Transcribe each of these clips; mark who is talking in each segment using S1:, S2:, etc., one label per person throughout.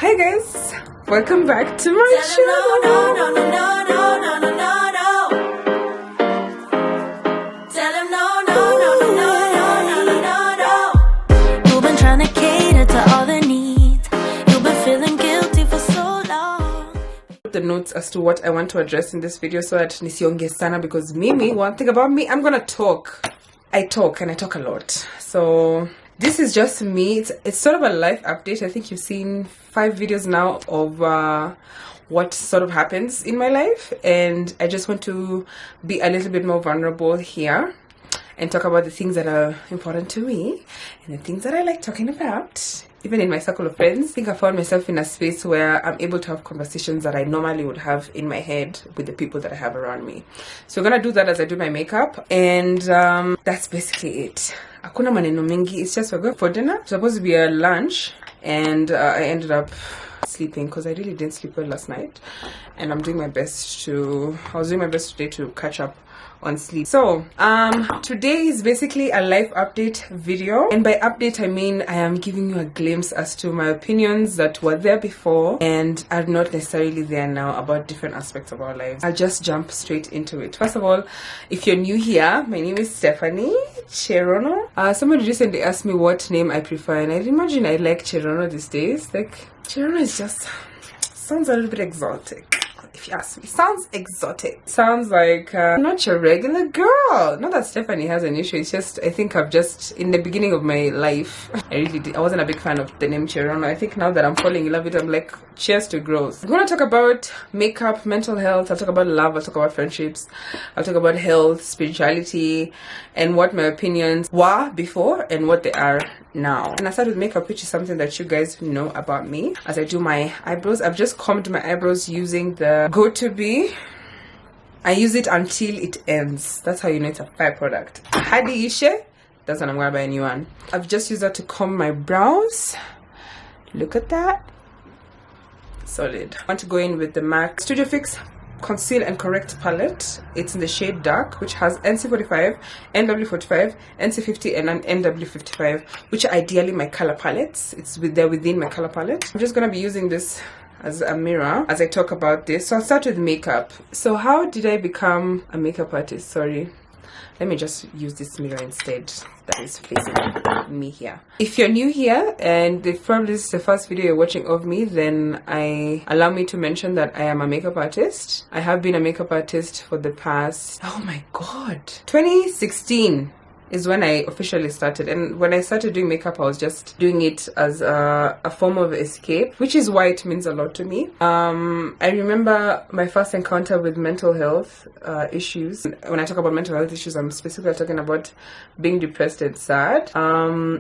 S1: Hi guys, welcome back to my channel.
S2: No. Tell him no. You've been trying to cater to all the needs. You've been feeling guilty for so long.
S1: The notes as to what I want to address in this video so that nisionge sana, because Mimi, one thing about me, I'm gonna talk. I talk and I talk a lot. So this is just me. It's sort of a life update. I think you've seen 5 videos now of what sort of happens in my life, and I just want to be a little bit more vulnerable here and talk about the things that are important to me and the things that I like talking about. Even in my circle of friends, I think I found myself in a space where I'm able to have conversations that I normally would have in my head with the people that I have around me. So I'm gonna do that as I do my makeup, and that's basically it. Hakuna maneno mingi. It's just we're going for dinner. It's supposed to be a lunch, and I ended up sleeping because I really didn't sleep well last night, and I was doing my best today to catch up on sleep. So today is basically a life update video, and by update I mean I am giving you a glimpse as to my opinions that were there before and are not necessarily there now about different aspects of our lives. I'll just jump straight into it. First of all, if you're new here, my name is Stephanie Cherono. Somebody recently asked me what name I prefer, and I imagine I like Cherono these days. Like, Cherono is just sounds a little bit exotic. If you ask me, sounds exotic. Sounds like not your regular girl. Not that Stephanie has an issue. It's just I think I've just in the beginning of my life, I wasn't a big fan of the name Cherono. I think now that I'm falling in love with it, I'm like, cheers to growth. I'm gonna talk about makeup, mental health. I'll talk about love. I'll talk about friendships. I'll talk about health, spirituality, and what my opinions were before and what they are now. And I start with makeup, which is something that you guys know about me. As I do my eyebrows, I've just combed my eyebrows using the Go-To-Be. I use it until it ends. That's how you know it's a fire product. Hadi Ishe, that's what I'm gonna buy a new one. I've just used that to comb my brows. Look at that. Solid. I want to go in with the MAC Studio Fix Conceal and Correct palette. It's in the shade dark, which has NC45, NW45, NC50, and an NW55, which are ideally my color palettes. They're within my color palette. I'm just gonna be using this as a mirror as I talk about this. So I'll start with makeup. So how did I become a makeup artist? Sorry, let me just use this mirror instead that is facing me here. If you're new here and if probably this is the first video you're watching of me, then allow me to mention that I am a makeup artist. I have been a makeup artist for the past, oh my god, 2016 is when I officially started. And when I started doing makeup, I was just doing it as a form of escape, which is why it means a lot to me. I remember my first encounter with mental health issues. When I talk about mental health issues, I'm specifically talking about being depressed and sad.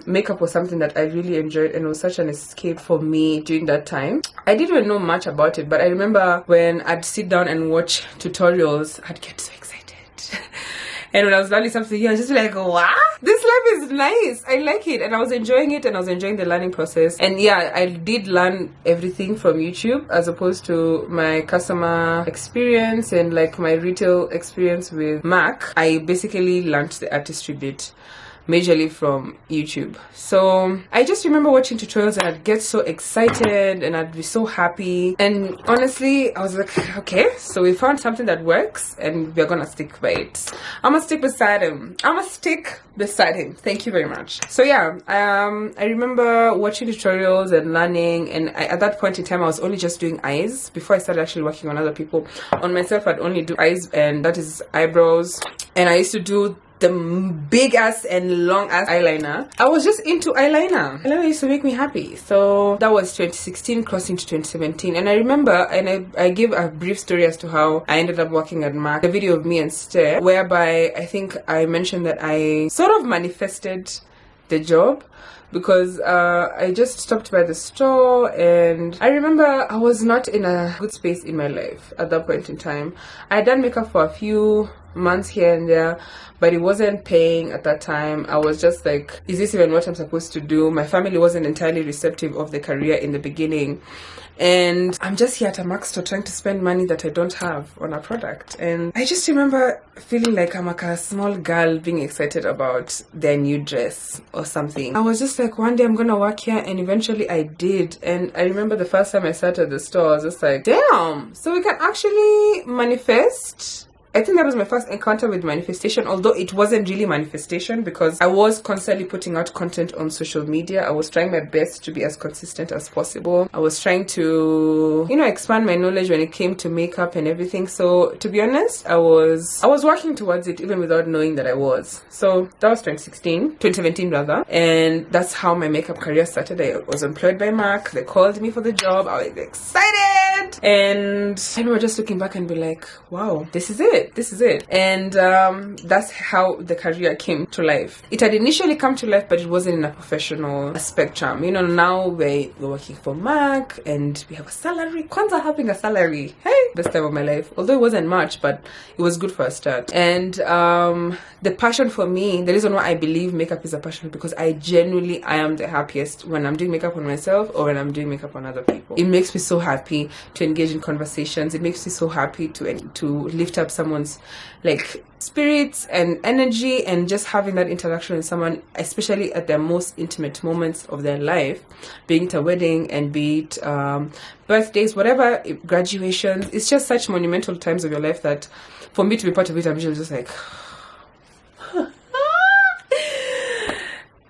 S1: Makeup was something that I really enjoyed, and it was such an escape for me during that time. I didn't even know much about it, but I remember when I'd sit down and watch tutorials, I'd get so excited. And when I was learning something here, I was just like, wow, this life is nice. I like it. And I was enjoying it, and I was enjoying the learning process. And yeah, I did learn everything from YouTube as opposed to my customer experience and like my retail experience with MAC. I basically learned the artistry bit majorly from YouTube. So I just remember watching tutorials and I'd get so excited and I'd be so happy, and honestly I was like, okay, so we found something that works and we're gonna stick by it. I'm gonna stick beside him. Thank you very much. So yeah, I remember watching tutorials and learning, and at that point in time I was only just doing eyes before I started actually working on other people. On myself I'd only do eyes, and that is eyebrows, and I used to do the big ass and long ass eyeliner. I was just into eyeliner. Eyeliner used to make me happy. So that was 2016 crossing to 2017, and I remember, and I gave a brief story as to how I ended up working at MAC, the video of me and Steph, whereby I think I mentioned that I sort of manifested the job, because I just stopped by the store, and I remember I was not in a good space in my life at that point in time. I had done makeup for a few months here and there, but it wasn't paying at that time. I was just like, is this even what I'm supposed to do? My family wasn't entirely receptive of the career in the beginning, and I'm just here at a MAC store trying to spend money that I don't have on a product. And I just remember feeling like I'm like a small girl being excited about their new dress or something. I was just just like, one day I'm gonna work here, and eventually I did. And I remember the first time I sat at the store, I was just like, damn, so we can actually manifest. I think that was my first encounter with manifestation, although it wasn't really manifestation because I was constantly putting out content on social media. I was trying my best to be as consistent as possible. I was trying to, you know, expand my knowledge when it came to makeup and everything. So to be honest, I was working towards it even without knowing that I was. So that was 2017 rather, and that's how my makeup career started. I was employed by MAC. They called me for the job. I was excited, and I remember just looking back and be like, wow, this is it. This is it. And that's how the career came to life. It had initially come to life, but it wasn't in a professional spectrum. You know, now we're working for MAC and we have a salary. Kwanzaa having a salary, hey, best time of my life. Although it wasn't much, but it was good for a start. And the passion for me, the reason why I believe makeup is a passion, because I am the happiest when I'm doing makeup on myself or when I'm doing makeup on other people. It makes me so happy to engage in conversations. It makes me so happy to lift up someone's like spirits and energy, and just having that interaction with someone, especially at their most intimate moments of their life, be it a wedding and be it birthdays, whatever, graduations. It's just such monumental times of your life that for me to be part of it, I'm usually just like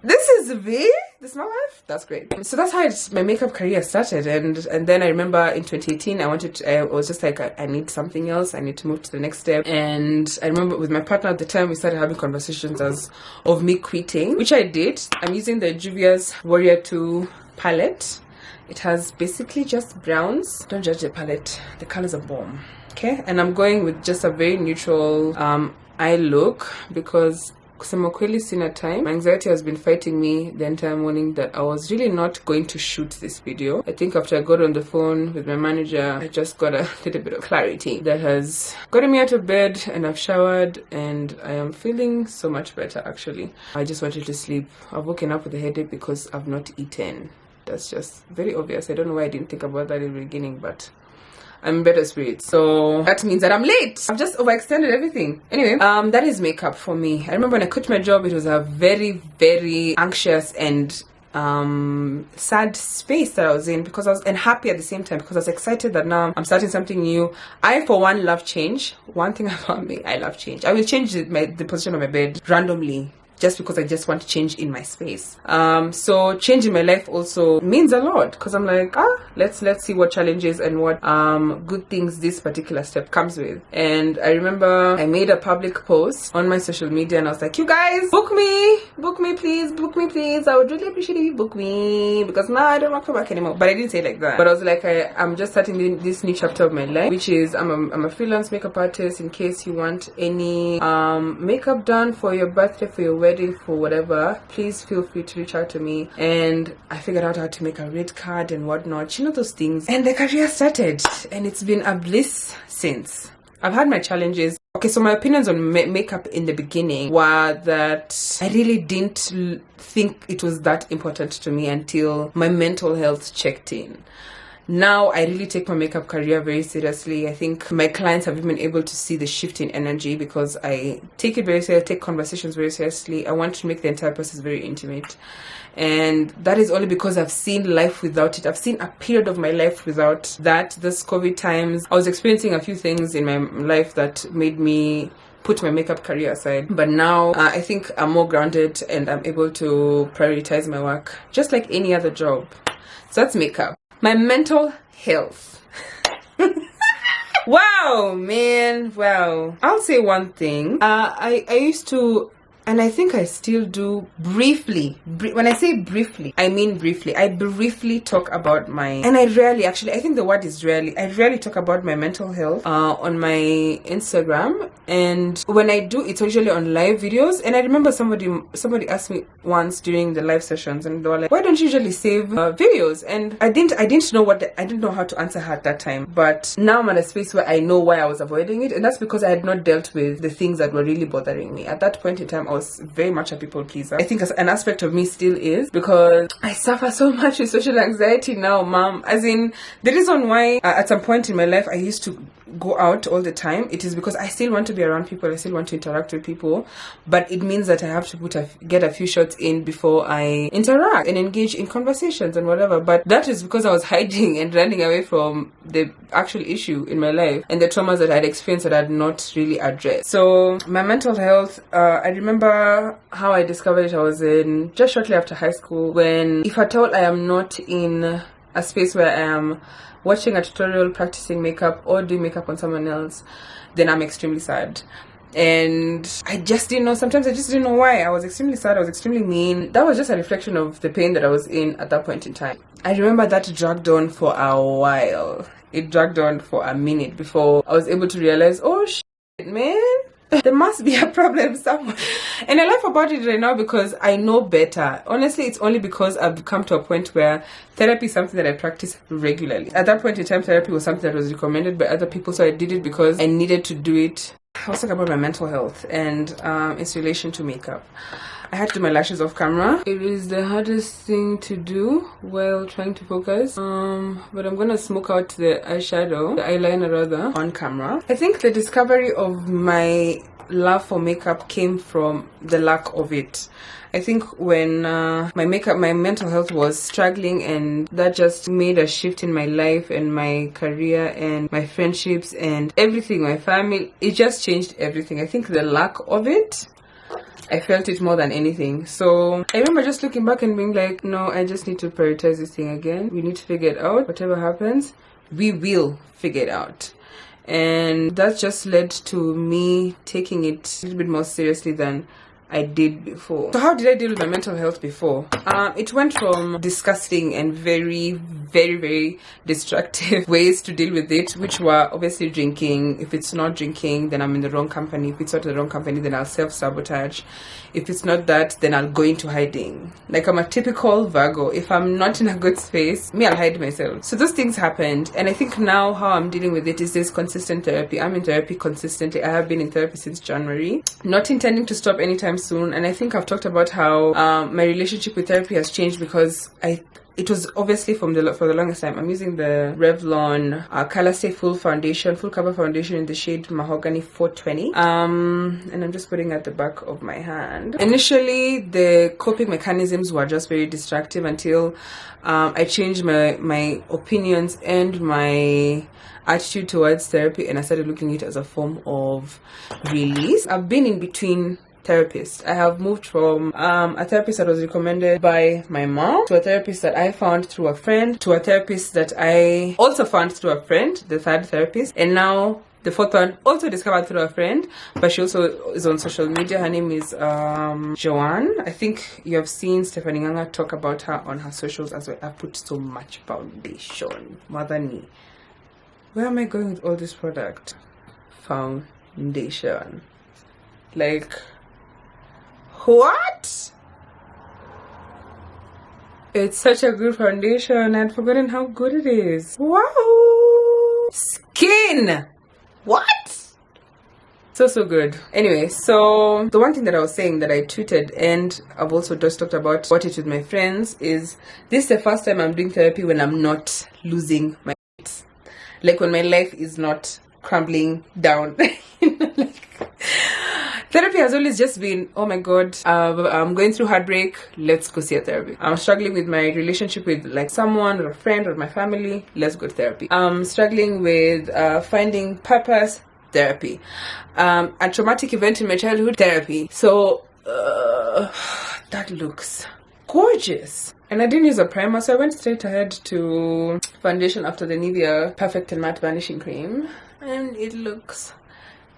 S1: this is me, this is my life. That's great. So that's how my makeup career started. And then I remember in 2018 I was just like, I need something else, I need to move to the next step. And I remember with my partner at the time, we started having conversations of me quitting, which I did. I'm using the Juvia's Warrior 2 palette. It has basically just browns. Don't judge the palette, the colors are bomb. Okay, and I'm going with just a very neutral eye look because kusema kweli sina time. My anxiety has been fighting me the entire morning that I was really not going to shoot this video. I think after I got on the phone with my manager, I just got a little bit of clarity that has gotten me out of bed, and I've showered and I am feeling so much better actually. I just wanted to sleep. I've woken up with a headache because I've not eaten. That's just very obvious. I don't know why I didn't think about that in the beginning, but I'm in better spirits, so that means that I'm late. I've just overextended everything. Anyway, that is makeup for me. I remember when I quit my job, it was a very, very anxious and sad space that I was in, because I was happy at the same time, because I was excited that now I'm starting something new. I for one love change. One thing about me, I love change. I will change the position of my bed randomly, just because I just want to change in my space. So change in my life also means a lot, because I'm like, let's see what challenges and what good things this particular step comes with. And I remember I made a public post on my social media and I was like, you guys, book me please. I would really appreciate if you book me, because now I don't want to come back anymore. But I didn't say it like that, but I was like, I'm just starting this new chapter of my life, which is I'm a freelance makeup artist. In case you want any makeup done for your birthday, for your wedding, for whatever, please feel free to reach out to me. And I figured out how to make a red card and whatnot, you know, those things. And the career started, and it's been a bliss since. I've had my challenges. Okay, so my opinions on makeup in the beginning were that I really didn't think it was that important to me until my mental health checked in. Now I really take my makeup career very seriously. I think my clients have been able to see the shift in energy, because I take it very seriously, I take conversations very seriously. I want to make the entire process very intimate. And that is only because I've seen life without it. I've seen a period of my life without that. This COVID times, I was experiencing a few things in my life that made me put my makeup career aside. But now I think I'm more grounded and I'm able to prioritize my work just like any other job. So that's makeup. My mental health. Wow, man, wow. I'll say one thing. I used to, and I think I still do, briefly. When I say briefly, I mean briefly. I briefly talk about and I rarely, actually, I think the word is rarely. I rarely talk about my mental health on my Instagram. And when I do, it's usually on live videos. And I remember somebody asked me once during the live sessions, and they were like, why don't you usually save videos? And I didn't know how to answer her at that time. But now I'm at a space where I know why I was avoiding it. And that's because I had not dealt with the things that were really bothering me. At that point in time, I was very much a people pleaser. I think an aspect of me still is, because I suffer so much with social anxiety now, mom. As in, the reason why at some point in my life I used to go out all the time, it is because I still want to be around people, I still want to interact with people, but it means that I have to get a few shots in before I interact and engage in conversations and whatever. But that is because I was hiding and running away from the actual issue in my life and the traumas that I had experienced that I had not really addressed. So my mental health, I remember how I discovered it. I was in just shortly after high school, when if at all I am not in a space where I am watching a tutorial, practicing makeup, or doing makeup on someone else, then I'm extremely sad. And I just didn't know, sometimes I just didn't know why. I was extremely sad, I was extremely mean. That was just a reflection of the pain that I was in at that point in time. I remember that dragged on for a while. It dragged on for a minute before I was able to realize, oh shit, man, there must be a problem somewhere. And I laugh about it right now because I know better. Honestly, it's only because I've come to a point where therapy is something that I practice regularly. At that point in time, therapy was something that was recommended by other people, so I did it because I needed to do it. I was talking about my mental health and its relation to makeup. I had to do my lashes off camera. It is the hardest thing to do while trying to focus. But I'm gonna smoke out the eyeshadow, the eyeliner rather, on camera. I think the discovery of my love for makeup came from the lack of it. I think when my mental health was struggling, and that just made a shift in my life and my career and my friendships and everything, my family, it just changed everything. I think the lack of it, I felt it more than anything. So I remember just looking back and being like, no, I just need to prioritize this thing again. We need to figure it out. Whatever happens, we will figure it out. And that just led to me taking it a little bit more seriously than I did before. So how did I deal with my mental health before? It went from disgusting and very, very, very destructive ways to deal with it, which were obviously drinking. If it's not drinking, then I'm in the wrong company. If it's not the wrong company, then I'll self-sabotage. If it's not that, then I'll go into hiding. Like, I'm a typical Virgo. If I'm not in a good space, I'll hide myself. So those things happened, and I think now how I'm dealing with it is this consistent therapy. I'm in therapy consistently. I have been in therapy since January, not intending to stop anytime soon. And I think I've talked about how my relationship with therapy has changed, because it was obviously for the longest time. I'm using the Revlon Color Stay Full Cover Foundation in the shade Mahogany 420. And I'm just putting at the back of my hand. Initially, the coping mechanisms were just very destructive until I changed my opinions and my attitude towards therapy, and I started looking at it as a form of release. I've been in between therapist. I have moved from a therapist that was recommended by my mom, to a therapist that I found through a friend, to a therapist that I also found through a friend, the third therapist, and now the fourth one also discovered through a friend, but she also is on social media. Her name is Joanne. I think you have seen Stephanie Nganga talk about her on her socials as well. I've put so much foundation. Mother knee. Where am I going with all this product? Foundation. Like, what? It's such a good foundation. I'd forgotten how good it is. Wow. Skin. What? So good. Anyway, so the one thing that I was saying that I tweeted, and I've also just talked about it with my friends, is this is the first time I'm doing therapy when I'm not losing my shit. Like, when my life is not crumbling down. Therapy has always just been, oh my god, I'm going through heartbreak, let's go see a therapy. I'm struggling with my relationship with like someone or a friend or my family, let's go to therapy. I'm struggling with finding purpose, therapy. A traumatic event in my childhood, therapy. So that looks gorgeous. And I didn't use a primer, so I went straight ahead to foundation after the Nivea Perfect and Matte Vanishing Cream, and it looks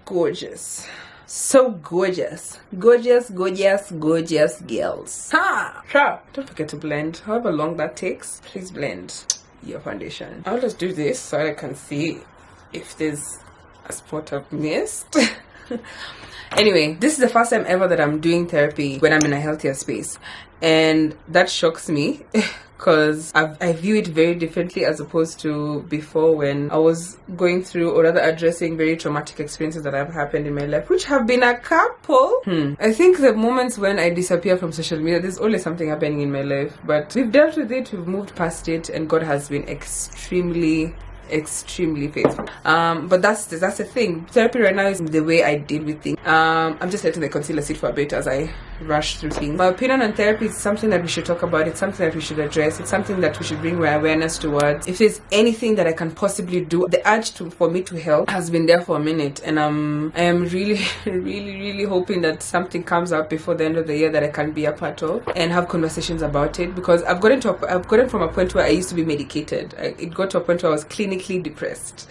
S1: gorgeous. So gorgeous. Gorgeous, gorgeous, gorgeous girls. Ha! Sure. Don't forget to blend. However long that takes, please blend your foundation. I'll just do this so I can see if there's a spot of mist. Anyway, this is the first time ever that I'm doing therapy when I'm in a healthier space. and that shocks me because I view it very differently as opposed to before, when I was going through, or rather addressing, very traumatic experiences that have happened in my life, which have been a couple. I think the moments when I disappear from social media, there's always something happening in my life, but we've dealt with it, we've moved past it, and God has been extremely faithful. But that's the thing. Therapy right now is the way I deal with things. I'm just letting the concealer sit for a bit as I rush through things. My opinion on therapy is something that we should talk about. It's something that we should address. It's something that we should bring awareness towards. If there's anything that I can possibly do, the urge for me to help has been there for a minute, and I am really hoping that something comes up before the end of the year that I can be a part of and have conversations about it, because I've gotten from a point where I used to be medicated. It got to a point where I was clinically depressed,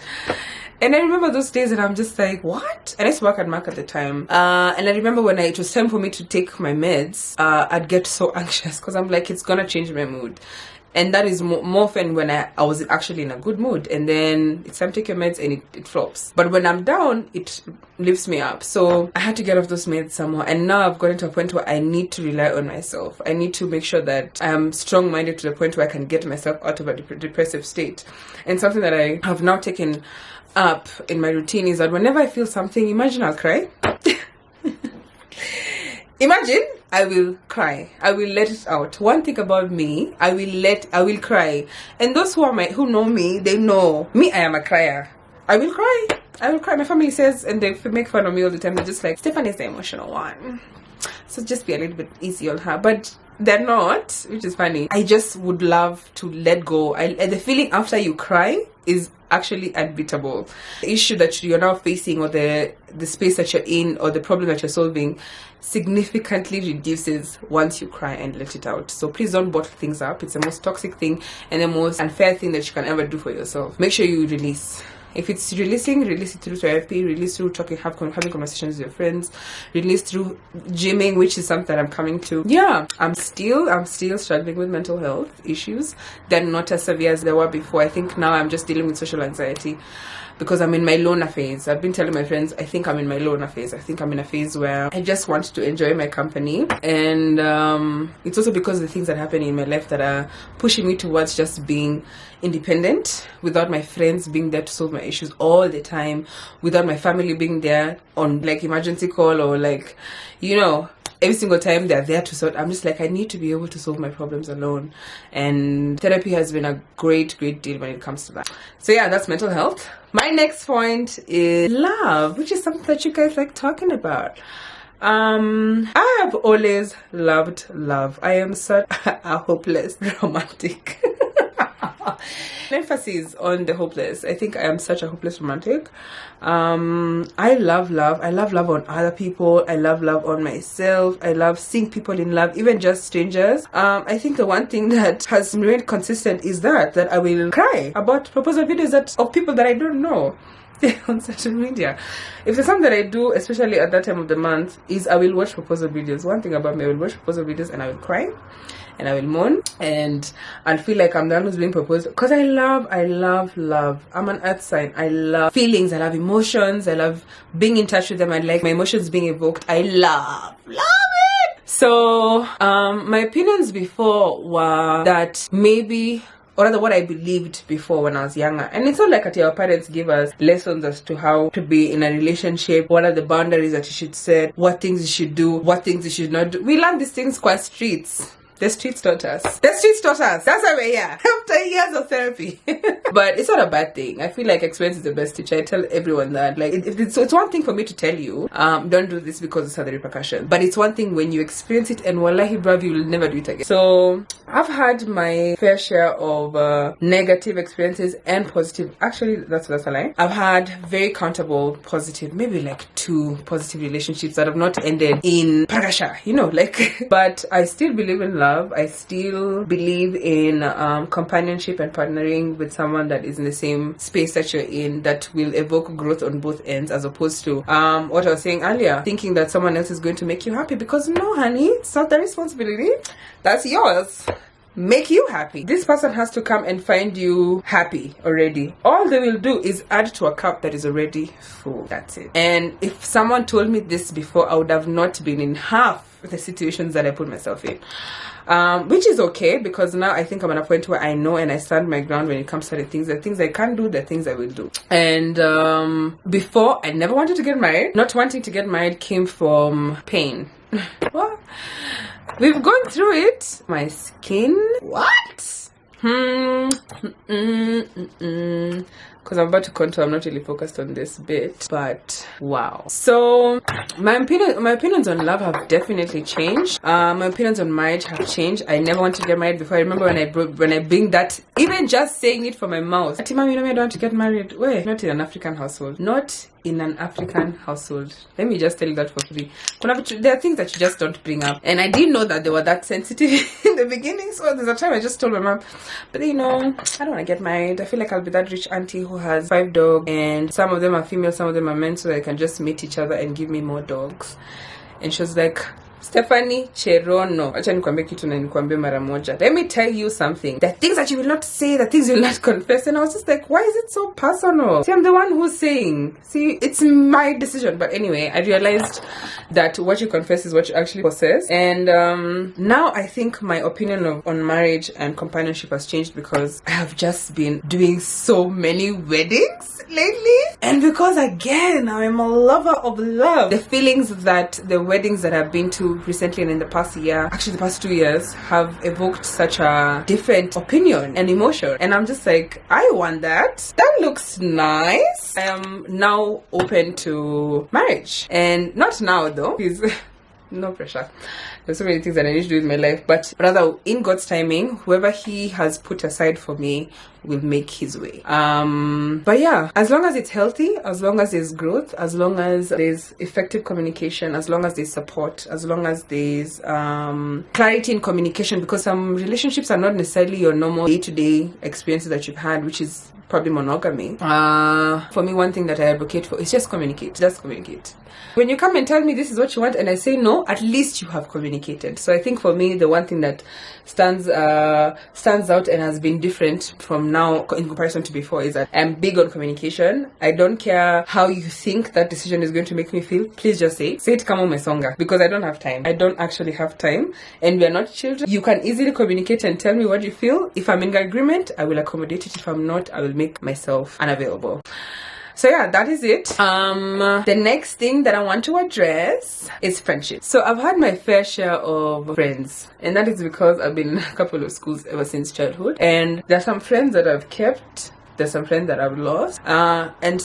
S1: and I remember those days and I'm just like, what? And I used to work at Mac at the time, and I remember when it was time for me to take my meds, I'd get so anxious because I'm like, it's gonna change my mood. And that is more often when I was actually in a good mood, and then it's time to take your meds and it flops. But when I'm down, it lifts me up. So I had to get off those meds somehow, and now I've gotten to a point where I need to rely on myself. I need to make sure that I am strong-minded to the point where I can get myself out of a depressive state. And something that I have now taken up in my routine is that whenever I feel something, imagine I'll cry. Imagine I will cry. I will let it out. One thing about me, I will cry. And those who know me, they know me. I am a crier. I will cry. I will cry. My family says, and they make fun of me all the time. They're just like, Stephanie's the emotional one, so just be a little bit easy on her. But they're not, which is funny. I just would love to let go. The feeling after you cry is actually unbeatable. The issue that you're now facing, or the space that you're in, or the problem that you're solving, significantly reduces once you cry and let it out. So please don't bottle things up. It's the most toxic thing and the most unfair thing that you can ever do for yourself. Make sure you release. If it's releasing, release it through therapy, release through talking, having conversations with your friends, release through gymming, which is something that I'm coming to. Yeah, I'm still struggling with mental health issues. They're not as severe as they were before. I think now I'm just dealing with social anxiety because I'm in my loner phase. I've been telling my friends, I think I'm in my loner phase. I think I'm in a phase where I just want to enjoy my company. And it's also because of the things that happen in my life that are pushing me towards just being independent, without my friends being there to solve my issues all the time, without my family being there on like emergency call, or like, you know, every single time they're there to sort. I'm just like, I need to be able to solve my problems alone. And therapy has been a great deal when it comes to that. So yeah, that's mental health. My next point is love, which is something that you guys like talking about. I have always loved love. I am such a hopeless romantic. Emphasis on the hopeless. I think I am such a hopeless romantic. I love love. I love love on other people. I love love on myself. I love seeing people in love, even just strangers. I think the one thing that has remained consistent is that I will cry about proposal videos of people that I don't know on social media. If there's something that I do, especially at that time of the month, is I will watch proposal videos. One thing about me, I will watch proposal videos and I will cry and I will mourn, and I'll feel like I'm the one who's being proposed, because I love love. I'm an earth sign. I love feelings. I love emotions. I love being in touch with them. I like my emotions being evoked. I love it. So my opinions before were that maybe, or rather what I believed before when I was younger. And it's not like our parents give us lessons as to how to be in a relationship, what are the boundaries that you should set, what things you should do, what things you should not do. We learn these things quite streets. The streets taught us. The streets taught us. That's why we're here. After years of therapy. But it's not a bad thing. I feel like experience is the best teacher. I tell everyone that. Like, it's one thing for me to tell you, don't do this because it's other repercussions. But it's one thing when you experience it, and wallahi bruv, you will never do it again. So I've had my fair share of negative experiences and positive. Actually, that's a lie. I've had very countable positive, maybe like 2 positive relationships that have not ended in parasha, you know, like. But I still believe in love. I still believe in companionship and partnering with someone that is in the same space that you're in, that will evoke growth on both ends, as opposed to what I was saying earlier, thinking that someone else is going to make you happy. Because no, honey, it's not their responsibility. That's yours. make you happy. This person has to come and find you happy already. All they will do is add to a cup that is already full. That's it. And if someone told me this before, I would have not been in half the situations that I put myself in. Which is okay, because now I think I'm at a point where I know and I stand my ground when it comes to the things I can't do, the things I will do. And before, I never wanted to get married. Not wanting to get married came from pain. Well, we've gone through it. My skin. What? Because I'm about to contour, I'm not really focused on this bit, but wow. So my opinions on love have definitely changed. My opinions on marriage have changed. I never wanted to get married before. I remember when I bring that, even just saying it from my mouth, Mom, you know me, I don't want to get married. Wait, not in an African household. Not in an African household. Let me just tell you that for free. There are things that you just don't bring up, and I didn't know that they were that sensitive in the beginning. So there's a time I just told my mom, but you know, I don't want to get married. I feel like I'll be that rich auntie who has 5 dogs, and some of them are female, some of them are men, so they can just meet each other and give me more dogs. And she was like, Stephanie Cherono, acha nikwambie kitu na nikwambie mara moja. Let me tell you something. The things that you will not say, the things you will not confess. And I was just like, why is it so personal? See, I'm the one who's saying. See, it's my decision. But anyway, I realized that what you confess is what you actually possess. And now I think my opinion on marriage and companionship has changed, because I have just been doing so many weddings lately. And because again, I'm a lover of love. The feelings that the weddings that I've been to recently and in the past year, actually the past 2 years, have evoked such a different opinion and emotion. And I'm just like, I want that. That looks nice. I am now open to marriage. And not now though, because no pressure. There's so many things that I need to do with my life, but rather in God's timing, whoever He has put aside for me will make His way. But yeah, as long as it's healthy, as long as there's growth, as long as there's effective communication, as long as there's support, as long as there's clarity in communication, because some relationships are not necessarily your normal day-to-day experiences that you've had, which is probably monogamy. For me, one thing that I advocate for is just communicate. Just communicate. When you come and tell me this is what you want and I say no, at least you have communicated. So I think for me, the one thing that stands out and has been different from now in comparison to before is that I'm big on communication. I don't care how you think that decision is going to make me feel. Please just say it kama umesonga, because I don't have time. I don't actually have time, and we are not children. You can easily communicate and tell me what you feel. If I'm in agreement, I will accommodate it. If I'm not, I will make myself unavailable. So yeah, that is it. The next thing that I want to address is friendship. So I've had my fair share of friends, and that is because I've been in a couple of schools ever since childhood, and there are some friends that I've kept. There's some friends that I've lost, and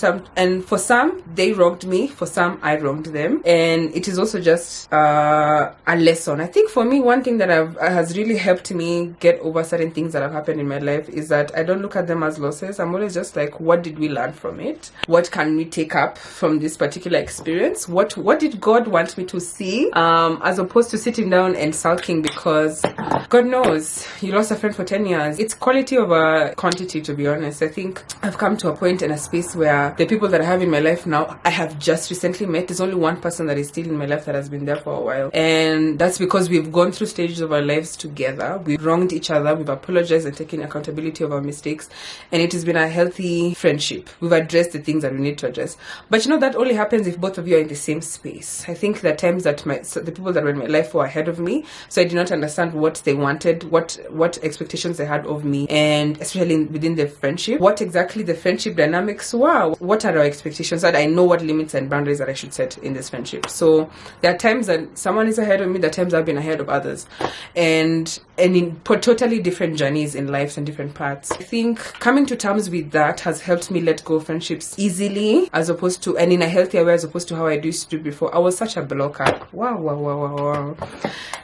S1: for some they wronged me, for some I wronged them, and it is also just a lesson. I think for me, one thing that has really helped me get over certain things that have happened in my life is that I don't look at them as losses. I'm always just like, what did we learn from it? What can we take up from this particular experience? What did God want me to see? As opposed to sitting down and sulking because God knows you lost a friend for 10 years. It's quality over quantity, to be honest. I think I've come to a point in a space where the people that I have in my life now, I have just recently met. There's only one person that is still in my life that has been there for a while, and that's because we've gone through stages of our lives together. We've wronged each other, we've apologized and taken accountability of our mistakes, and it has been a healthy friendship. We've addressed the things that we need to address, but you know, that only happens if both of you are in the same space. I think there are times that the people that were in my life were ahead of me, so I did not understand what they wanted, what expectations they had of me, and especially within the friendship, what exactly the friendship dynamics were. What are our expectations, that I know what limits and boundaries that I should set in this friendship. So there are times that someone is ahead of me, there are times I've been ahead of others, and in totally different journeys in life and different paths. I think coming to terms with that has helped me let go of friendships easily, as opposed to, and in a healthier way, as opposed to how I used to do before. I was such a blocker. Wow.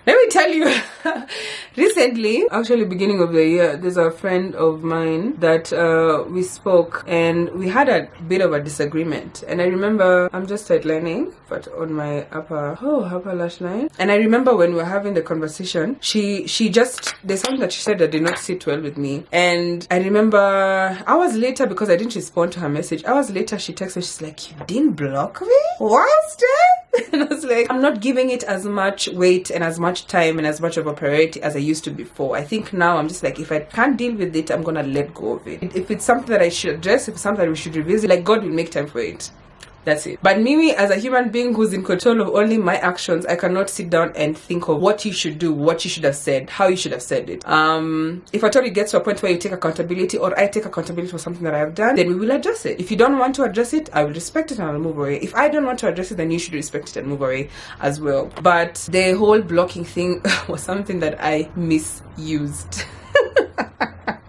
S1: Let me tell you, recently, actually beginning of the year, there's a friend of mine that we spoke and we had a bit of a disagreement. And I remember, I'm just sidelining, but on my upper lash line. And I remember when we were having the conversation, she just, there's something that she said that did not sit well with me. And I remember hours later, because I didn't respond to her message, hours later she texted me, she's like, you didn't block me? What? And I was like, I'm not giving it as much weight and as much time and as much of a priority as I used to before. I think now I'm just like, if I can't deal with it, I'm gonna let go of it. If it's something that I should address, if it's something that we should revisit, like, God will make time for it. That's it. But Mimi, as a human being who's in control of only my actions, I cannot sit down and think of what you should do, what you should have said, how you should have said it. If at all it gets to a point where you take accountability, or I take accountability for something that I have done, then we will address it. If you don't want to address it, I will respect it and I'll move away. If I don't want to address it, then you should respect it and move away as well. But the whole blocking thing was something that I misused.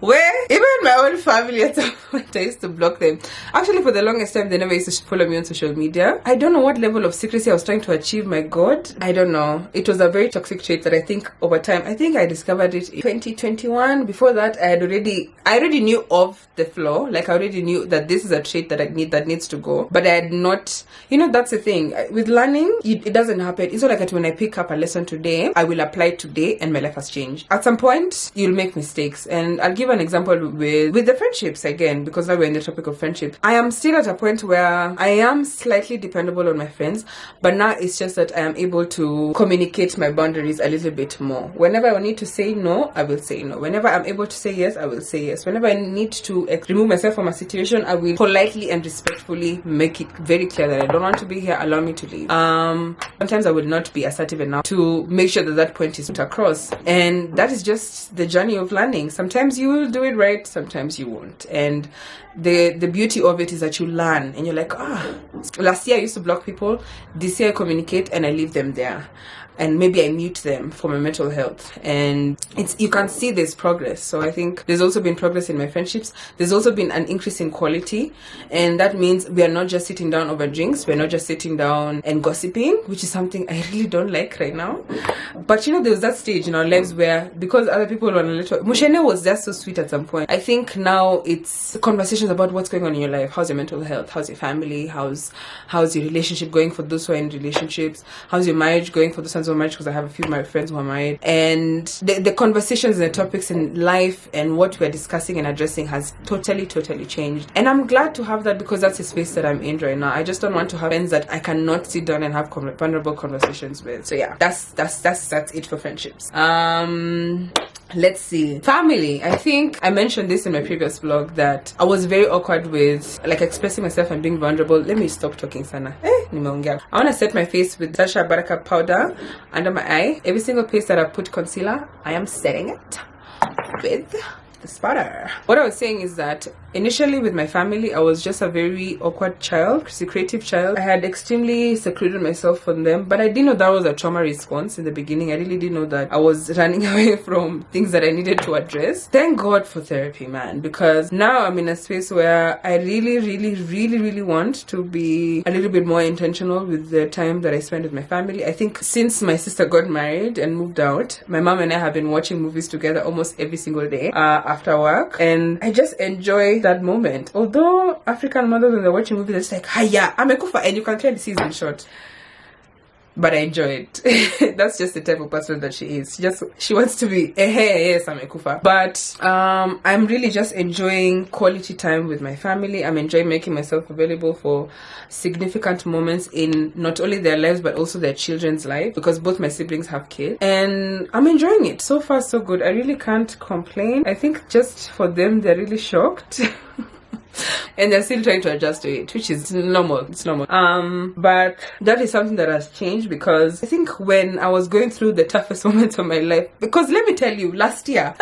S1: Where even my own family at some point I used to block them. Actually, for the longest time, they never used to follow me on social media. I don't know what level of secrecy I was trying to achieve. My God, I don't know. It was a very toxic trait that I think over time, I think I discovered it in 2021. Before that, I already knew of the flaw. Like, I already knew that this is a trait that needs to go. But I had not, that's the thing with learning. It doesn't happen. It's not like when I pick up a lesson today, I will apply it today, and my life has changed. At some point, you'll make mistakes, and I'll give an example with the friendships again, because now we're in the topic of friendship. I am still at a point where I am slightly dependable on my friends, but now it's just that I am able to communicate my boundaries a little bit more. Whenever I need to say no, I will say no. Whenever I'm able to say yes, I will say yes. Whenever I need to remove myself from a situation, I will politely and respectfully make it very clear that I don't want to be here, allow me to leave. Sometimes I will not be assertive enough to make sure that point is put across, and that is just the journey of learning. Sometimes you will do it right, sometimes you won't, and the beauty of it is that you learn, and you're like, last year I used to block people, this year I communicate and I leave them there, and maybe I mute them for my mental health, and you can see there's progress. So I think there's also been progress in my friendships. There's also been an increase in quality, and that means we are not just sitting down over drinks, we're not just sitting down and gossiping, which is something I really don't like right now. But there was that stage in our lives where, because other people were a little, Mushene was just so sweet at some point. I think now it's conversations about what's going on in your life. How's your mental health? How's your family? How's your relationship going for those who are in relationships? How's your marriage going for those who are married? Because I have a few of my friends who are married, and the conversations and the topics in life and what we're discussing and addressing has totally changed, and I'm glad to have that, because that's the space that I'm in right now. I just don't want to have friends that I cannot sit down and have vulnerable conversations with. So yeah, that's it for friendships. Let's see. Family. I think I mentioned this in my previous vlog that I was very awkward with expressing myself and being vulnerable. Let me stop talking, Sana. I want to set my face with Sacha buttercup powder under my eye. Every single place that I put concealer, I am setting it with the spotter. What I was saying is that initially with my family, I was just a very awkward child, secretive child. I had extremely secluded myself from them, but I didn't know that was a trauma response in the beginning. I really didn't know that I was running away from things that I needed to address. Thank God for therapy, man, because now I'm in a space where I really want to be a little bit more intentional with the time that I spend with my family. I think since my sister got married and moved out, my mom and I have been watching movies together almost every single day after work, and I just enjoy that moment. Although African mothers, when they're watching movies, they're just like, hiya, I'm a kufa, and you can clearly see in short. But I enjoy it. That's just the type of person that she is. She wants to be hey, yes, I'm a kufa. But I'm really just enjoying quality time with my family. I'm enjoying making myself available for significant moments in not only their lives but also their children's life, because both my siblings have kids, and I'm enjoying it. So far so good. I really can't complain. I think just for them, they're really shocked. And they're still trying to adjust to it, which is normal. It's normal. But that is something that has changed, because I think when I was going through the toughest moments of my life, because let me tell you, last year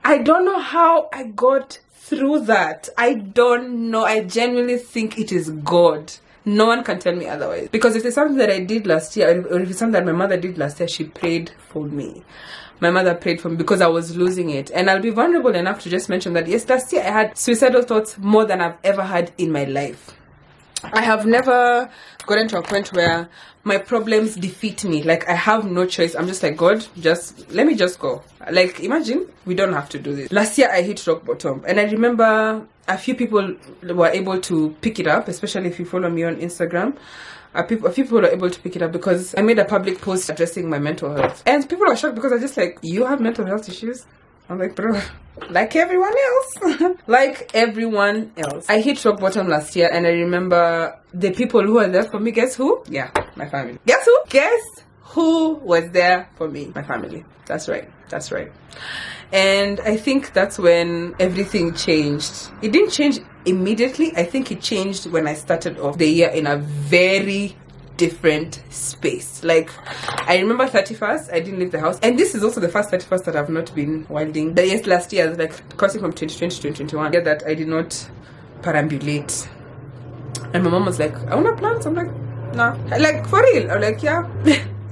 S1: I don't know how I got through that. I don't know. I genuinely think it is God. No one can tell me otherwise, because if there's something that I did last year, or if it's something that my mother did last year, she prayed for me. My mother prayed for me because I was losing it. And I'll be vulnerable enough to just mention that yes, last year I had suicidal thoughts more than I've ever had in my life. I have never gotten to a point where my problems defeat me. Like, I have no choice. I'm just like, God, let me just go. Like, imagine, we don't have to do this. Last year I hit rock bottom, and I remember a few people were able to pick it up, especially if you follow me on Instagram. A few people were able to pick it up because I made a public post addressing my mental health, and people are shocked because I just like, you have mental health issues? I'm like, bro, like everyone else. Like everyone else. I hit rock bottom last year, and I remember the people who were there for me. Guess who? Yeah, my family. Guess who? Guess who was there for me? My family. That's right. That's right. And I think that's when everything changed. It didn't change immediately. I think it changed when I started off the year in a very different space. Like, I remember 31st, I didn't leave the house, and this is also the first 31st that I've not been wilding. The yes, last year, like crossing from 2020 to 2021, yeah, that I did not perambulate. And my mom was like, I want to plant. I'm like, nah, like for real. I'm like, yeah.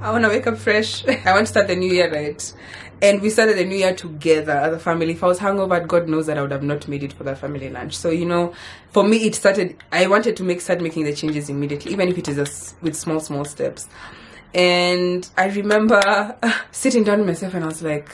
S1: I want to wake up fresh. I want to start the new year right. And we started the new year together as a family. If I was hungover, God knows that I would have not made it for that family lunch. So, you know, for me, it started, I wanted to start making the changes immediately, even if it is with small steps. And I remember sitting down with myself and I was like,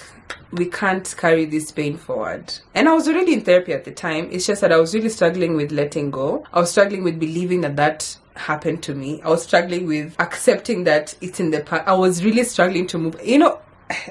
S1: we can't carry this pain forward. And I was already in therapy at the time. It's just that I was really struggling with letting go. I was struggling with believing that happened to me. I was struggling with accepting that it's in the past. I was really struggling to move. You know,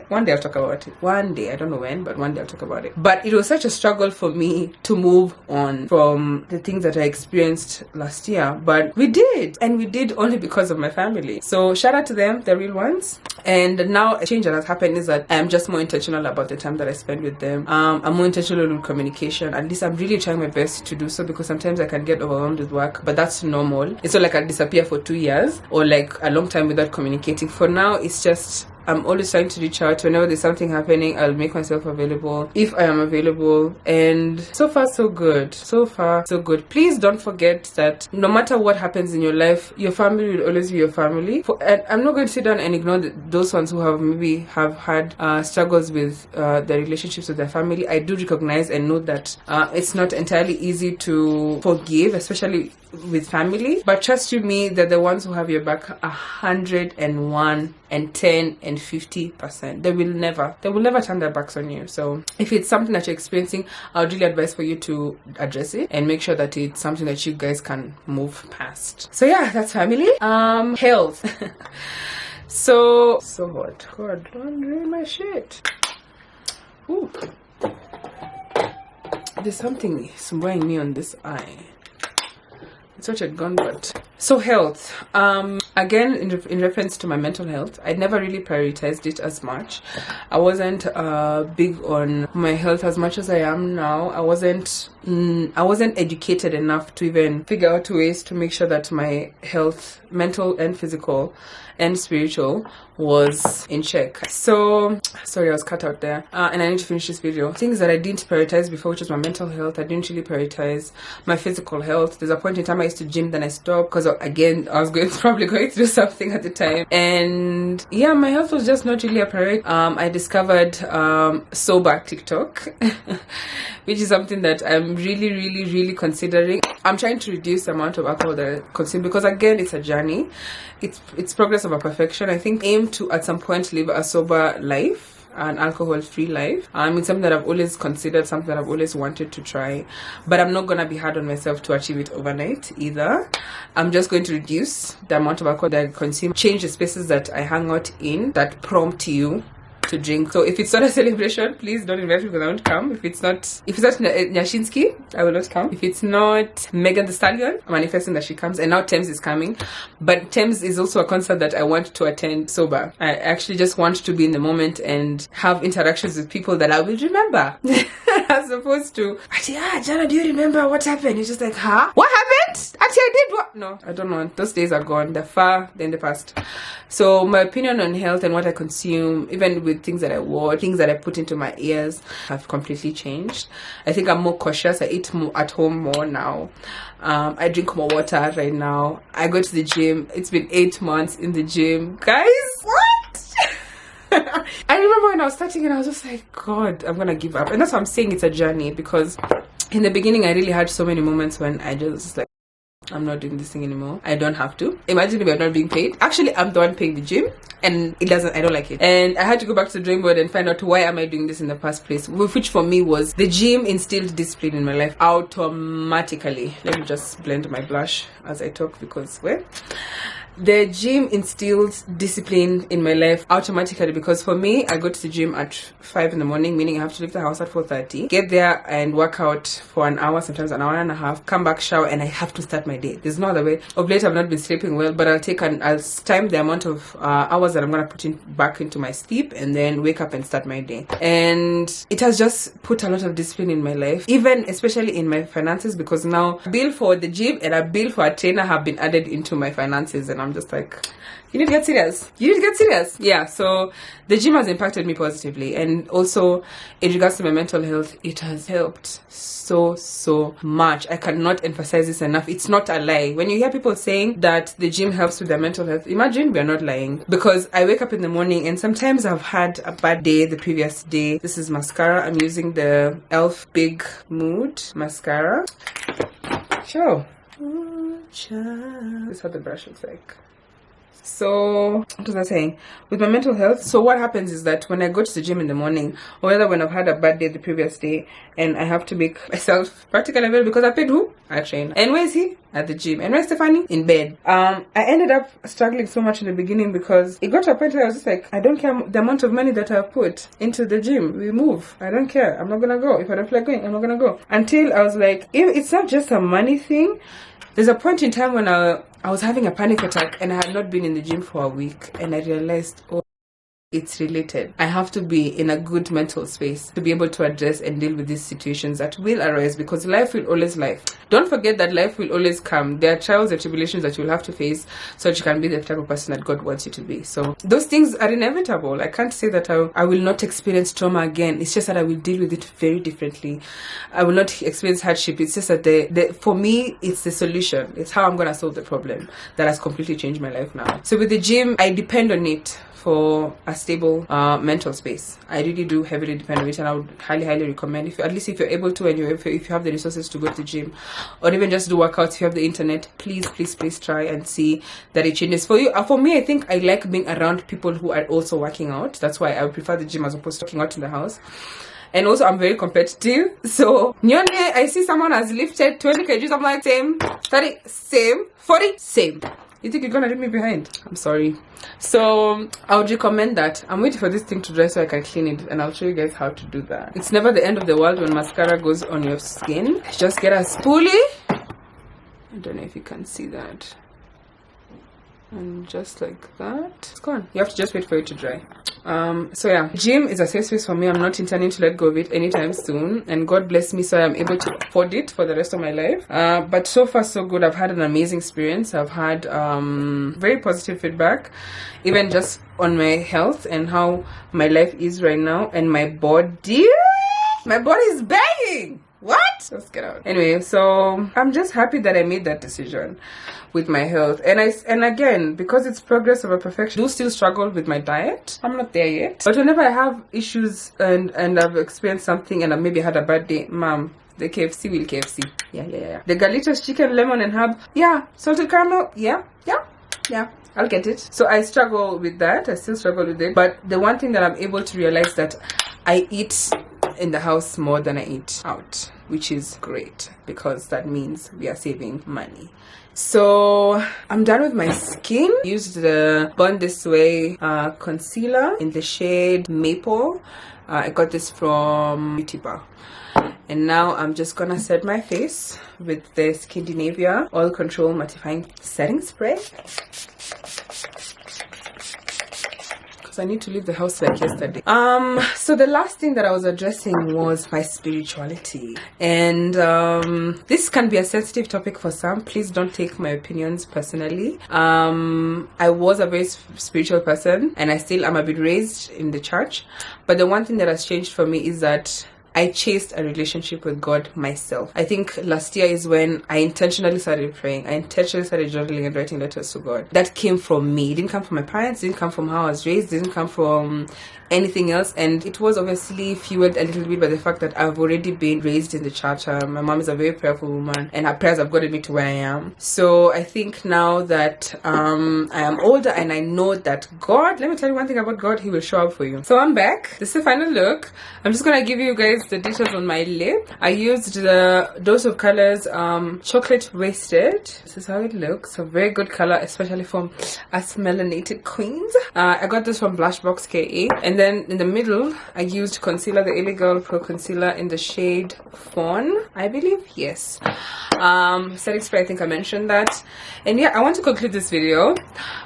S1: one day I'll talk about it. One day, I don't know when, but one day I'll talk about it. But it was such a struggle for me to move on from the things that I experienced last year. But we did, and we did only because of my family. So shout out to them, the real ones. And now a change that has happened is that I'm just more intentional about the time that I spend with them. I'm more intentional with communication. At least I'm really trying my best to do so, because sometimes I can get overwhelmed with work, but that's normal. It's not like I disappear for 2 years or like a long time without communicating. For now, it's just I'm always trying to reach out. Whenever there's something happening, I'll make myself available if I am available. And so far so good. So far so good. Please don't forget that no matter what happens in your life, your family will always be your family. And I'm not going to sit down and ignore those ones who have had struggles with their relationships with their family. I do recognize and know that it's not entirely easy to forgive, especially with family, but trust you me, they're the ones who have your back 101 and 10 and 50%. They will never turn their backs on you. So if it's something that you're experiencing, I would really advise for you to address it and make sure that it's something that you guys can move past. So yeah, that's family. Health. so hot. God, don't ruin my shit. Ooh. There's something swaying me on this eye. It's such a gun, but so health. Again, in reference to my mental health, I never really prioritized it as much. I wasn't big on my health as much as I am now. I wasn't educated enough to even figure out ways to make sure that my health, mental and physical and spiritual, was in check. So sorry, I was cut out there, and I need to finish this video. Things that I didn't prioritize before, which was my mental health. I didn't really prioritize my physical health. There's a point in time I used to gym, then I stopped because again I was probably going through something at the time, and yeah, my health was just not really a priority. I discovered sober TikTok, which is something that I'm really considering. I'm trying to reduce the amount of alcohol that I consume, because again, it's a journey. It's progress over perfection. I think aim to at some point live a sober life, an alcohol-free life. It's something that I've always considered, something that I've always wanted to try, but I'm not gonna be hard on myself to achieve it overnight either. I'm just going to reduce the amount of alcohol that I consume, change the spaces that I hang out in that prompt you to drink. So if it's not a celebration, please don't invite me, because I won't come. If it's not Nyashinsky, I will not come. If it's not Megan Thee Stallion, I'm manifesting that she comes. And now Thames is coming, but Thames is also a concert that I want to attend sober. I actually just want to be in the moment and have interactions with people that I will remember, as opposed to, Jana, do you remember what happened? You're just like, huh? What happened? Actually, I did what? No, I don't know. Those days are gone. They're far in the past. So my opinion on health and what I consume, even with things that I watch, things that I put into my ears, have completely changed. I think I'm more cautious. I eat more at home more now. I drink more water right now. I go to the gym. It's been 8 months in the gym. Guys, what? I remember when I was starting and I was just like, God, I'm gonna give up. And that's why I'm saying it's a journey, because in the beginning I really had so many moments when I just like, I'm not doing this thing anymore. I don't have to. Imagine if I'm not being paid. Actually, I'm the one paying the gym, and I don't like it. And I had to go back to the drawing board and find out why am I doing this in the first place, which for me was the gym instilled discipline in my life automatically. Let me just blend my blush as I talk, because the gym instills discipline in my life automatically, because for me, I go to the gym at 5 in the morning, meaning I have to leave the house at 4:30, get there and work out for an hour, sometimes an hour and a half, come back, shower, and I have to start my day. There's no other way. Of late, I've not been sleeping well, but I'll time the amount of hours that I'm gonna put back into my sleep, and then wake up and start my day. And it has just put a lot of discipline in my life, even especially in my finances, because now a bill for the gym and a bill for a trainer have been added into my finances, and I'm just like, you need to get serious. You need to get serious. Yeah, so the gym has impacted me positively, and also in regards to my mental health, it has helped so much. I cannot emphasize this enough. It's not a lie. When you hear people saying that the gym helps with their mental health, imagine we're not lying, because I wake up in the morning and sometimes I've had a bad day the previous day. This is mascara. I'm using the Elf Big Mood mascara. Sure. This is how the brush looks like. So what was I saying with my mental health? So what happens is that when I go to the gym in the morning, or whether when I've had a bad day the previous day and I have to make myself practically available, because I paid who? I train. And where is he? At the gym. And where's Stephanie? In bed. I ended up struggling so much in the beginning, because it got to a point where I was just like, I don't care the amount of money that I've put into the gym. We move. I don't care. I'm not gonna go. If I don't feel like going, I'm not gonna go. Until I was like, if it's not just a money thing. There's a point in time when I was having a panic attack and I had not been in the gym for a week, and I realized, oh, it's related. I have to be in a good mental space to be able to address and deal with these situations that will arise, because life will always life. Don't forget that life will always come. There are trials and tribulations that you'll have to face so that you can be the type of person that God wants you to be. So those things are inevitable. I can't say that I will not experience trauma again. It's just that I will deal with it very differently. I will not experience hardship. It's just that for me, it's the solution. It's how I'm going to solve the problem that has completely changed my life now. So with the gym, I depend on it for a stable mental space. I really do heavily depend on it, and I would highly recommend, if you're able to, and if you have the resources to go to the gym, or even just do workouts, if you have the internet, please try and see that it changes for you. For me, I think I like being around people who are also working out. That's why I would prefer the gym as opposed to working out in the house. And also, I'm very competitive. So, nyone, I see someone has lifted 20 kgs. I'm like, same, 30, same, 40, same. You think you're gonna leave me behind? I'm sorry. So I would recommend that. I'm waiting for this thing to dry so I can clean it, and I'll show you guys how to do that. It's never the end of the world when mascara goes on your skin. Just get a spoolie. I don't know if you can see that. And just like that, it's gone. You have to just wait for it to dry. So yeah, gym is a safe space for me. I'm not intending to let go of it anytime soon, and God bless me so I'm able to afford it for the rest of my life. But so far so good. I've had an amazing experience. I've had very positive feedback, even just on my health and how my life is right now, and my body is begging. What? Let's get out. Anyway, so I'm just happy that I made that decision with my health. And again, because it's progress over perfection, I do still struggle with my diet. I'm not there yet. But whenever I have issues and I've experienced something and I maybe had a bad day, mom, the KFC will KFC. Yeah. The Galitos chicken, lemon and herb. Yeah. Salted caramel. Yeah. I'll get it. So I struggle with that. I still struggle with it. But the one thing that I'm able to realize that I eat in the house more than I eat out, which is great, because that means we are saving money. So I'm done with my skin. Used the Born This Way concealer in the shade Maple. I got this from Beauty Bar. And now I'm just gonna set my face with the Skindinavia Oil Control Mattifying Setting Spray. I need to leave the house like yesterday. So the last thing that I was addressing was my spirituality, and this can be a sensitive topic for some. Please don't take my opinions personally. I was a very spiritual person, and I still am a bit raised in the church, but the one thing that has changed for me is that I chased a relationship with God myself. I think last year is when I intentionally started praying. I intentionally started journaling and writing letters to God. That came from me. It didn't come from my parents. It didn't come from how I was raised. It didn't come from anything else. And it was obviously fueled a little bit by the fact that I've already been raised in the church. My mom is a very prayerful woman, and her prayers have gotten me to where I am. So I think now that I am older and I know that God, let me tell you one thing about God, He will show up for you. So I'm back. This is the final look. I'm just gonna give you guys just the details on my lip. I used the Dose of Colors Chocolate Wasted. This is how it looks. A very good color, especially for us melanated queens. I got this from Blushbox KE. And then in the middle, I used concealer, the LA Girl Pro Concealer in the shade Fawn, I believe. Yes. Setting spray, I think I mentioned that. And yeah, I want to conclude this video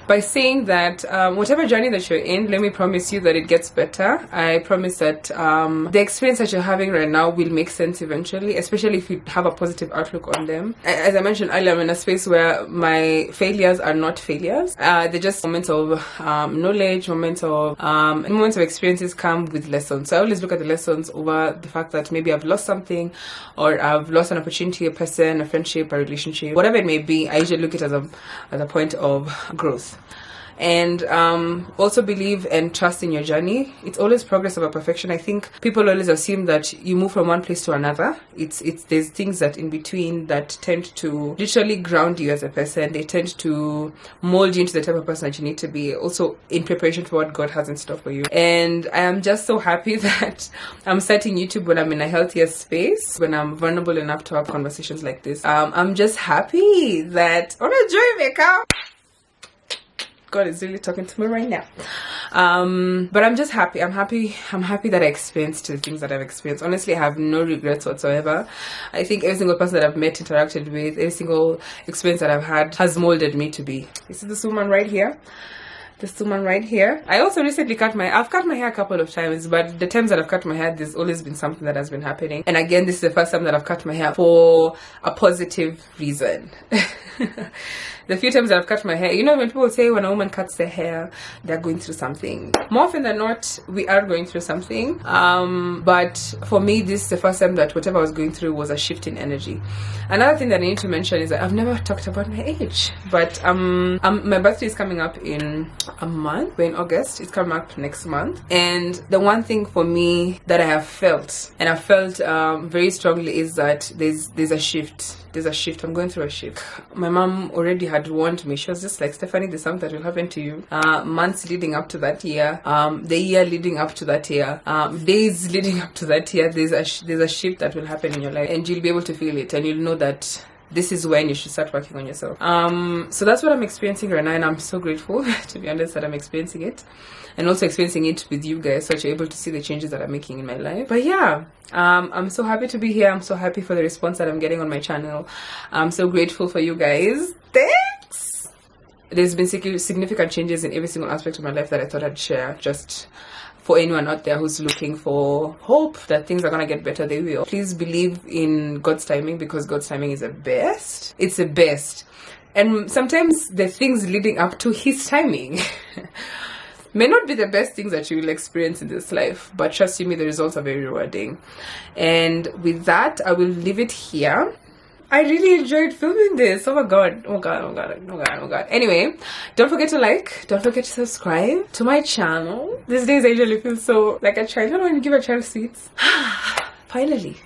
S1: by saying that whatever journey that you're in, let me promise you that it gets better. I promise that the experience that you're having right now will make sense eventually, especially if you have a positive outlook on them. As I mentioned earlier, I'm in a space where my failures are not failures. They're just moments of knowledge, moments of experiences come with lessons. So I always look at the lessons over the fact that maybe I've lost something, or I've lost an opportunity, a person, a friendship, a relationship, whatever it may be. I usually look at it as a point of growth. And also believe and trust in your journey. It's always progress over perfection. I think people always assume that you move from one place to another. There's things that in between that tend to literally ground you as a person. They tend to mold you into the type of person that you need to be, also in preparation for what God has in store for you. And I am just so happy that I'm starting YouTube when I'm in a healthier space, when I'm vulnerable enough to have conversations like this. I'm just happy that on a joy maker. God is really talking to me right now. But I'm just happy. I'm happy that I experienced the things that I've experienced. Honestly, I have no regrets whatsoever. I think every single person that I've met, interacted with, every single experience that I've had has molded me to be. This is this woman right here. This woman right here. I also recently I've cut my hair a couple of times, but the times that I've cut my hair, there's always been something that has been happening. And again, this is the first time that I've cut my hair for a positive reason. The few times that I've cut my hair, you know, when people say when a woman cuts their hair, they're going through something. More often than not, we are going through something. But for me, this is the first time that whatever I was going through was a shift in energy. Another thing that I need to mention is that I've never talked about my age. But my birthday is coming up in a month. We're in August. It's coming up next month. And the one thing for me that I have felt, and I felt very strongly, is that there's a shift. There's a shift. I'm going through a shift. My mom already had warned me. She was just like, Stephanie, there's something that will happen to you. Months leading up to that year, the year leading up to that year, days leading up to that year, there's a shift that will happen in your life, and you'll be able to feel it, and you'll know that this is when you should start working on yourself. So that's what I'm experiencing right now, and I'm so grateful, to be honest, that I'm experiencing it, and also experiencing it with you guys, so that you're able to see the changes that I'm making in my life. But yeah, I'm so happy to be here. I'm so happy for the response that I'm getting on my channel. I'm so grateful for you guys. Thanks. There's been significant changes in every single aspect of my life that I thought I'd share, just for anyone out there who's looking for hope that things are gonna get better. They will. Please believe in God's timing, because God's timing is the best. It's the best. And sometimes the things leading up to his timing may not be the best things that you will experience in this life, but trust you me, the results are very rewarding. And with that, I will leave it here. I really enjoyed filming this. Oh my god. Oh god, oh god, oh god, oh god. Anyway, don't forget to like, don't forget to subscribe to my channel. These days I usually feel so like a child. I don't want to give a child sweets. Finally.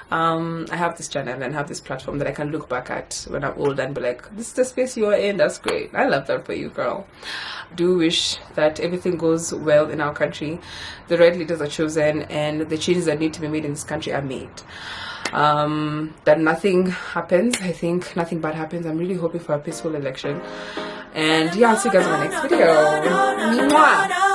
S1: I have this channel and have this platform that I can look back at when I'm old and be like, this is the space you are in. That's great. I love that for you, girl. Do wish that everything goes well in our country, the right leaders are chosen, and the changes that need to be made in this country are made. That nothing happens. I think nothing bad happens. I'm really hoping for a peaceful election. And yeah, I'll see you guys in my next video. Mwah.